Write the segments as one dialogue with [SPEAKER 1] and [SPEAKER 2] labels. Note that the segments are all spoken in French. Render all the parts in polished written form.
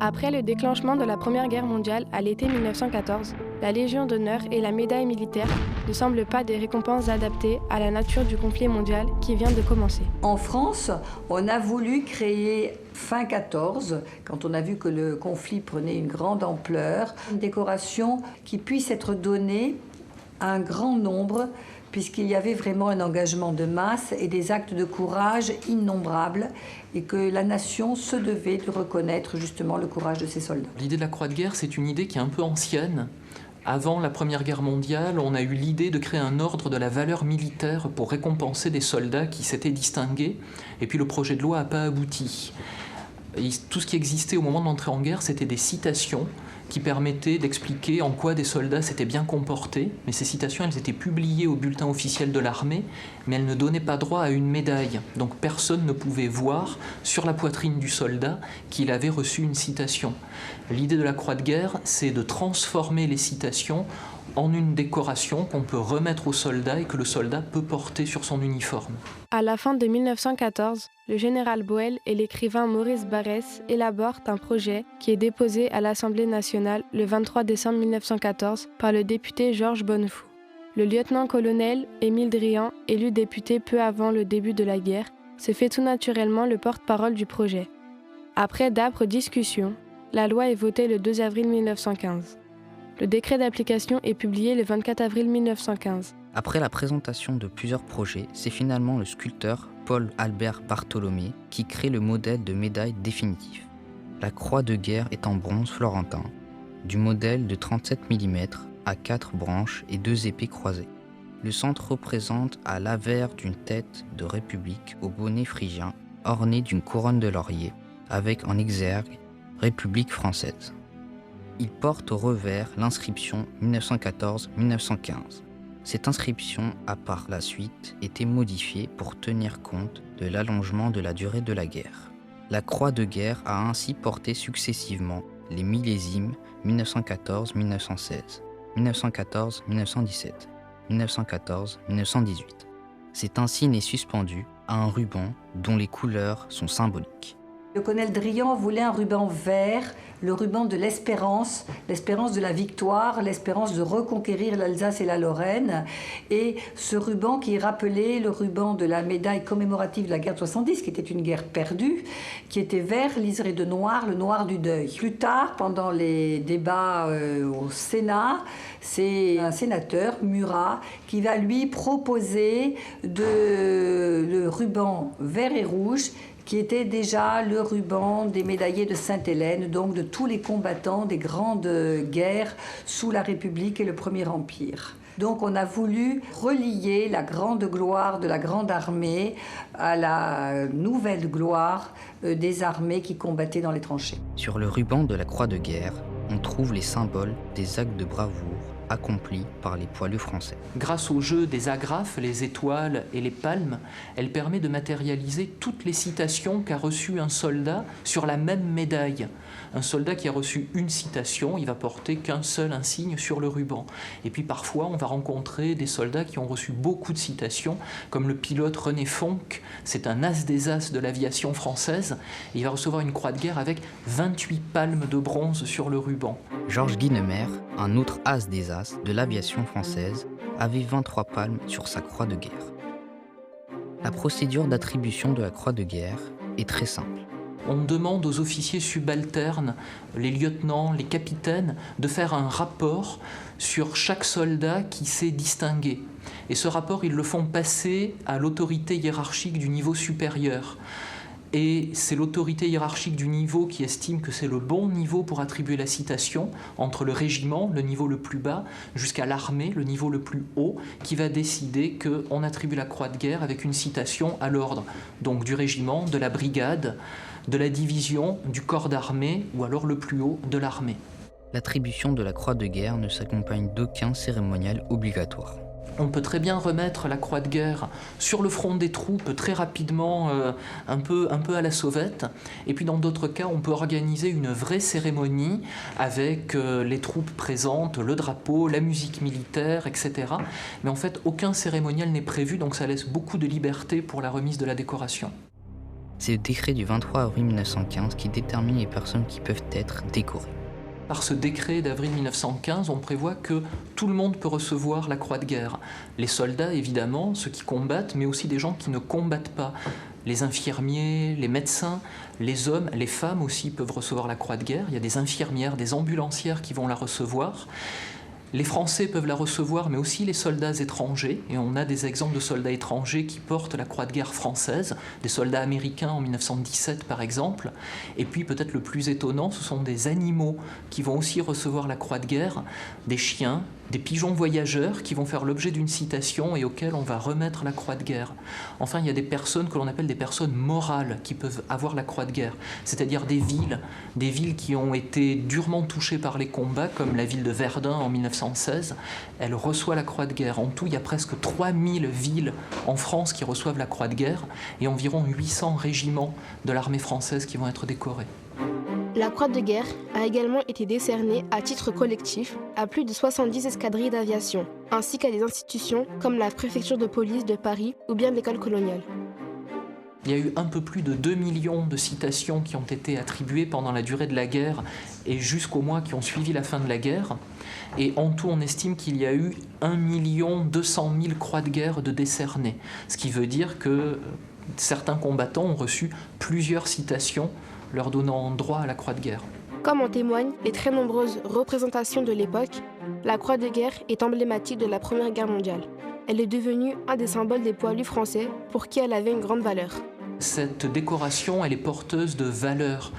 [SPEAKER 1] Après le déclenchement de la Première Guerre mondiale à l'été 1914, la Légion d'honneur et la médaille militaire ne semblent pas des récompenses adaptées à la nature du conflit mondial qui vient de commencer.
[SPEAKER 2] En France, on a voulu créer fin 14, quand on a vu que le conflit prenait une grande ampleur, une décoration qui puisse être donnée à un grand nombre, puisqu'il y avait vraiment un engagement de masse et des actes de courage innombrables, et que la nation se devait de reconnaître justement le courage de ses soldats.
[SPEAKER 3] L'idée de la croix de guerre, c'est une idée qui est un peu ancienne. Avant la Première Guerre mondiale, on a eu l'idée de créer un ordre de la valeur militaire pour récompenser des soldats qui s'étaient distingués, et puis le projet de loi n'a pas abouti. Et tout ce qui existait au moment de l'entrée en guerre, c'était des citations qui permettaient d'expliquer en quoi des soldats s'étaient bien comportés. Mais ces citations, elles étaient publiées au bulletin officiel de l'armée, mais elles ne donnaient pas droit à une médaille. Donc personne ne pouvait voir sur la poitrine du soldat qu'il avait reçu une citation. L'idée de la croix de guerre, c'est de transformer les citations en une décoration qu'on peut remettre au soldat et que le soldat peut porter sur son uniforme.
[SPEAKER 1] À la fin de 1914, le général Boel et l'écrivain Maurice Barrès élaborent un projet qui est déposé à l'Assemblée nationale le 23 décembre 1914 par le député Georges Bonnefou. Le lieutenant-colonel Émile Drian, élu député peu avant le début de la guerre, se fait tout naturellement le porte-parole du projet. Après d'âpres discussions, la loi est votée le 2 avril 1915. Le décret d'application est publié le 24 avril 1915.
[SPEAKER 4] Après la présentation de plusieurs projets, c'est finalement le sculpteur Paul-Albert Bartholomé qui crée le modèle de médaille définitif. La croix de guerre est en bronze florentin, du modèle de 37 mm à 4 branches et 2 épées croisées. Le centre représente à l'avers d'une tête de république au bonnet phrygien ornée d'une couronne de laurier, avec en exergue République française. Il porte au revers l'inscription 1914-1915. Cette inscription a par la suite été modifiée pour tenir compte de l'allongement de la durée de la guerre. La croix de guerre a ainsi porté successivement les millésimes 1914-1916, 1914-1917, 1914-1918. Cet insigne est suspendu à un ruban dont les couleurs sont symboliques.
[SPEAKER 2] Le colonel Drian voulait un ruban vert, le ruban de l'espérance de la victoire, l'espérance de reconquérir l'Alsace et la Lorraine. Et ce ruban qui rappelait le ruban de la médaille commémorative de la guerre de 70, qui était une guerre perdue, qui était vert, liseré de noir, le noir du deuil. Plus tard, pendant les débats au Sénat, c'est un sénateur, Murat, qui va lui proposer le ruban vert et rouge, qui était déjà le ruban des médaillés de Sainte-Hélène, donc de tous les combattants des grandes guerres sous la République et le Premier Empire. Donc on a voulu relier la grande gloire de la Grande Armée à la nouvelle gloire des armées qui combattaient dans les tranchées.
[SPEAKER 4] Sur le ruban de la croix de guerre, on trouve les symboles des actes de bravoure accomplis par les poilus français.
[SPEAKER 3] Grâce au jeu des agrafes, les étoiles et les palmes, elle permet de matérialiser toutes les citations qu'a reçues un soldat sur la même médaille. Un soldat qui a reçu une citation, il va porter qu'un seul insigne sur le ruban. Et puis parfois, on va rencontrer des soldats qui ont reçu beaucoup de citations, comme le pilote René Fonck, c'est un as des as de l'aviation française, et il va recevoir une croix de guerre avec 28 palmes de bronze sur le ruban.
[SPEAKER 4] Georges Guynemer, un autre as des as de l'aviation française, avait 23 palmes sur sa croix de guerre. La procédure d'attribution de la croix de guerre est très simple.
[SPEAKER 3] On demande aux officiers subalternes, les lieutenants, les capitaines, de faire un rapport sur chaque soldat qui s'est distingué. Et ce rapport, ils le font passer à l'autorité hiérarchique du niveau supérieur. Et c'est l'autorité hiérarchique du niveau qui estime que c'est le bon niveau pour attribuer la citation, entre le régiment, le niveau le plus bas, jusqu'à l'armée, le niveau le plus haut, qui va décider qu'on attribue la croix de guerre avec une citation à l'ordre, donc du régiment, de la brigade, de la division, du corps d'armée, ou alors le plus haut de l'armée.
[SPEAKER 4] L'attribution de la croix de guerre ne s'accompagne d'aucun cérémonial obligatoire.
[SPEAKER 3] On peut très bien remettre la croix de guerre sur le front des troupes très rapidement, un peu à la sauvette. Et puis dans d'autres cas, on peut organiser une vraie cérémonie avec les troupes présentes, le drapeau, la musique militaire, etc. Mais en fait, aucun cérémonial n'est prévu, donc ça laisse beaucoup de liberté pour la remise de la décoration.
[SPEAKER 4] C'est le décret du 23 avril 1915 qui détermine les personnes qui peuvent être décorées.
[SPEAKER 3] Par ce décret d'avril 1915, on prévoit que tout le monde peut recevoir la croix de guerre. Les soldats, évidemment, ceux qui combattent, mais aussi des gens qui ne combattent pas. Les infirmiers, les médecins, les hommes, les femmes aussi peuvent recevoir la croix de guerre. Il y a des infirmières, des ambulancières qui vont la recevoir. Les Français peuvent la recevoir, mais aussi les soldats étrangers. Et on a des exemples de soldats étrangers qui portent la croix de guerre française, des soldats américains en 1917 par exemple. Et puis peut-être le plus étonnant, ce sont des animaux qui vont aussi recevoir la croix de guerre, des chiens, des pigeons voyageurs qui vont faire l'objet d'une citation et auxquels on va remettre la croix de guerre. Enfin, il y a des personnes que l'on appelle des personnes morales qui peuvent avoir la croix de guerre, c'est-à-dire des villes qui ont été durement touchées par les combats, comme la ville de Verdun en 1916. Elle reçoit la croix de guerre. En tout, il y a presque 3000 villes en France qui reçoivent la croix de guerre et environ 800 régiments de l'armée française qui vont être décorés.
[SPEAKER 5] La croix de guerre a également été décernée à titre collectif à plus de 70 escadrilles d'aviation, ainsi qu'à des institutions comme la préfecture de police de Paris ou bien l'école coloniale.
[SPEAKER 3] Il y a eu un peu plus de 2 millions de citations qui ont été attribuées pendant la durée de la guerre et jusqu'aux mois qui ont suivi la fin de la guerre. Et en tout, on estime qu'il y a eu 1 200 000 croix de guerre de décernées, ce qui veut dire que certains combattants ont reçu plusieurs citations leur donnant droit à la croix de guerre.
[SPEAKER 5] Comme en témoignent les très nombreuses représentations de l'époque, la croix de guerre est emblématique de la Première Guerre mondiale. Elle est devenue un des symboles des poilus français pour qui elle avait une grande valeur.
[SPEAKER 3] Cette décoration, elle est porteuse de valeurs.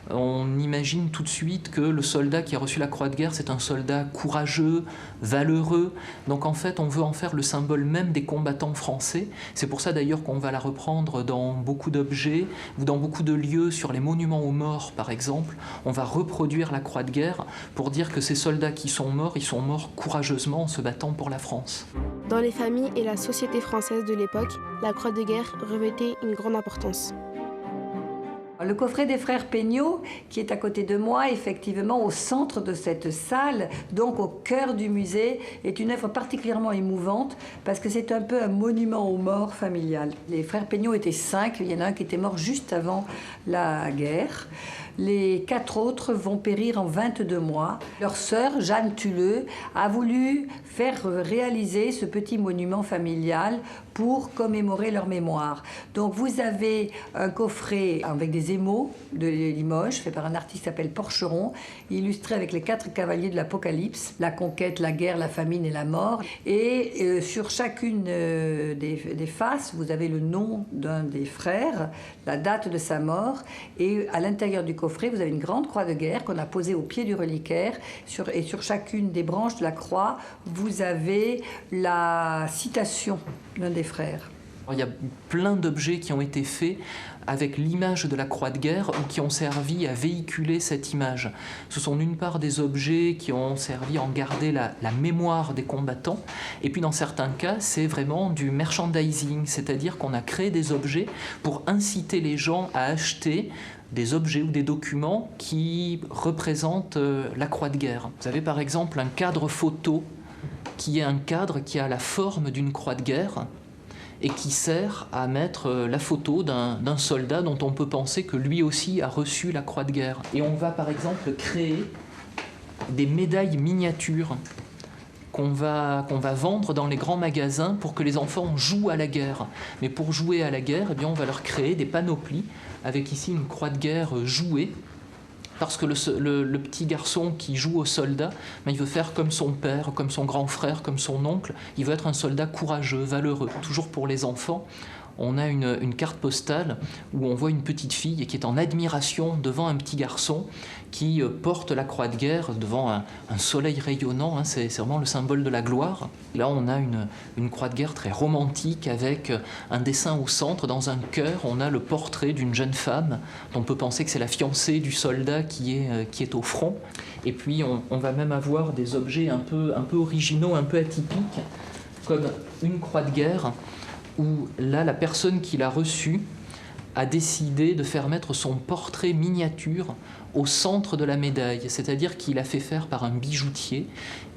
[SPEAKER 3] On imagine tout de suite que le soldat qui a reçu la croix de guerre, c'est un soldat courageux, valeureux. Donc en fait, on veut en faire le symbole même des combattants français. C'est pour ça d'ailleurs qu'on va la reprendre dans beaucoup d'objets ou dans beaucoup de lieux, sur les monuments aux morts par exemple. On va reproduire la croix de guerre pour dire que ces soldats qui sont morts, ils sont morts courageusement en se battant pour la France.
[SPEAKER 5] Dans les familles et la société française de l'époque, la croix de guerre revêtait une grande importance.
[SPEAKER 2] Le coffret des frères Peignot, qui est à côté de moi, effectivement au centre de cette salle, donc au cœur du musée, est une œuvre particulièrement émouvante parce que c'est un peu un monument aux morts familiales. Les frères Peignot étaient 5, il y en a un qui était mort juste avant la guerre. Les 4 autres vont périr en 22 mois. Leur sœur, Jeanne Tulleux, a voulu faire réaliser ce petit monument familial pour commémorer leur mémoire. Donc vous avez un coffret avec des émaux de Limoges, fait par un artiste qui s'appelle Porcheron, illustré avec les 4 cavaliers de l'Apocalypse, la conquête, la guerre, la famine et la mort. Et sur chacune des faces, vous avez le nom d'un des frères, la date de sa mort, et à l'intérieur du coffret, vous avez une grande croix de guerre qu'on a posée au pied du reliquaire, et sur chacune des branches de la croix, vous avez la citation d'un des frères.
[SPEAKER 3] Il y a plein d'objets qui ont été faits avec l'image de la croix de guerre ou qui ont servi à véhiculer cette image. Ce sont d'une part des objets qui ont servi à en garder la mémoire des combattants, et puis dans certains cas, c'est vraiment du merchandising, c'est-à-dire qu'on a créé des objets pour inciter les gens à acheter des objets ou des documents qui représentent la croix de guerre. Vous avez par exemple un cadre photo qui est un cadre qui a la forme d'une croix de guerre et qui sert à mettre la photo d'un soldat dont on peut penser que lui aussi a reçu la croix de guerre. Et on va par exemple créer des médailles miniatures qu'on va vendre dans les grands magasins pour que les enfants jouent à la guerre. Mais pour jouer à la guerre, eh bien, on va leur créer des panoplies avec ici une croix de guerre jouée, parce que le petit garçon qui joue au soldat, ben, il veut faire comme son père, comme son grand frère, comme son oncle. Il veut être un soldat courageux, valeureux. Toujours pour les enfants, on a une carte postale où on voit une petite fille qui est en admiration devant un petit garçon qui porte la croix de guerre devant un soleil rayonnant, hein, c'est vraiment le symbole de la gloire. Là, on a une croix de guerre très romantique avec un dessin au centre. Dans un cœur, on a le portrait d'une jeune femme dont on peut penser que c'est la fiancée du soldat qui est au front. Et puis, on va même avoir des objets un peu originaux, un peu atypiques, comme une croix de guerre où là, la personne qui l'a reçue a décidé de faire mettre son portrait miniature au centre de la médaille, c'est-à-dire qu'il a fait faire par un bijoutier,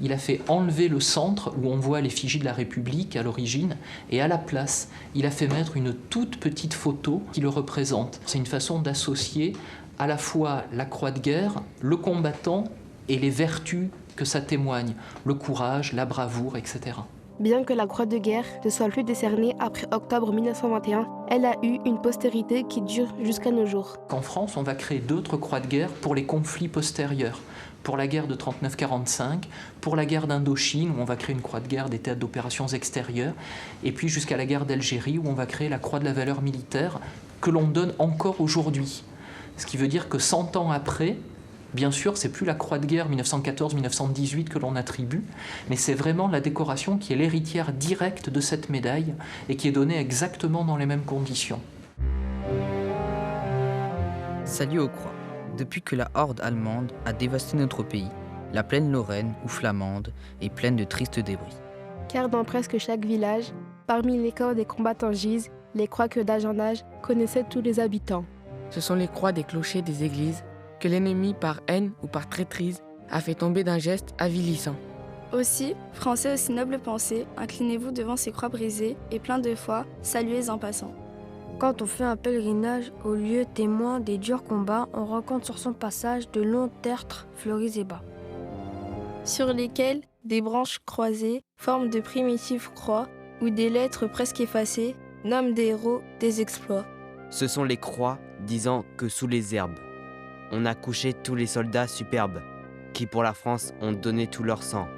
[SPEAKER 3] il a fait enlever le centre où on voit l'effigie de la République à l'origine, et à la place, il a fait mettre une toute petite photo qui le représente. C'est une façon d'associer à la fois la croix de guerre, le combattant et les vertus que ça témoigne, le courage, la bravoure, etc.
[SPEAKER 5] Bien que la croix de guerre ne soit plus décernée après octobre 1921, elle a eu une postérité qui dure jusqu'à nos jours.
[SPEAKER 3] En France, on va créer d'autres croix de guerre pour les conflits postérieurs, pour la guerre de 39-45, pour la guerre d'Indochine, où on va créer une croix de guerre des théâtres d'opérations extérieures, et puis jusqu'à la guerre d'Algérie, où on va créer la croix de la valeur militaire, que l'on donne encore aujourd'hui. Ce qui veut dire que 100 ans après, bien sûr, c'est plus la croix de guerre 1914-1918 que l'on attribue, mais c'est vraiment la décoration qui est l'héritière directe de cette médaille et qui est donnée exactement dans les mêmes conditions.
[SPEAKER 4] Salut aux croix. Depuis que la horde allemande a dévasté notre pays, la plaine lorraine ou flamande est pleine de tristes débris.
[SPEAKER 5] Car dans presque chaque village, parmi les corps des combattants gisent les croix que d'âge en âge connaissaient tous les habitants.
[SPEAKER 6] Ce sont les croix des clochers des églises que l'ennemi, par haine ou par traîtrise, a fait tomber d'un geste avilissant.
[SPEAKER 7] Aussi, Français aussi noble pensée, inclinez-vous devant ces croix brisées et plein de foi, saluez en passant.
[SPEAKER 8] Quand on fait un pèlerinage au lieu témoin des durs combats, on rencontre sur son passage de longs tertres fleuris et bas,
[SPEAKER 7] sur lesquels des branches croisées forment de primitives croix où des lettres presque effacées nomment des héros des exploits.
[SPEAKER 9] Ce sont les croix disant que sous les herbes, on a couché tous les soldats superbes qui pour la France ont donné tout leur sang.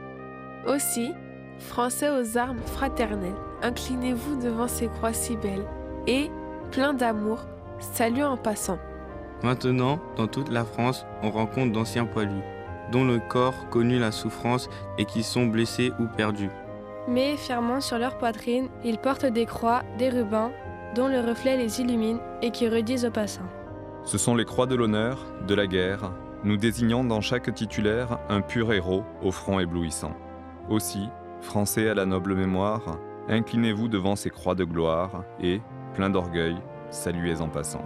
[SPEAKER 10] Aussi, Français aux armes fraternelles, inclinez-vous devant ces croix si belles et, plein d'amour, salut en passant.
[SPEAKER 11] Maintenant, dans toute la France, on rencontre d'anciens poilus, dont le corps connut la souffrance et qui sont blessés ou perdus.
[SPEAKER 1] Mais fièrement sur leur poitrine, ils portent des croix, des rubans, dont le reflet les illumine et qui redisent aux passants.
[SPEAKER 12] Ce sont les croix de l'honneur, de la guerre, nous désignant dans chaque titulaire un pur héros au front éblouissant. Aussi, Français à la noble mémoire, inclinez-vous devant ces croix de gloire et, plein d'orgueil, saluez en passant.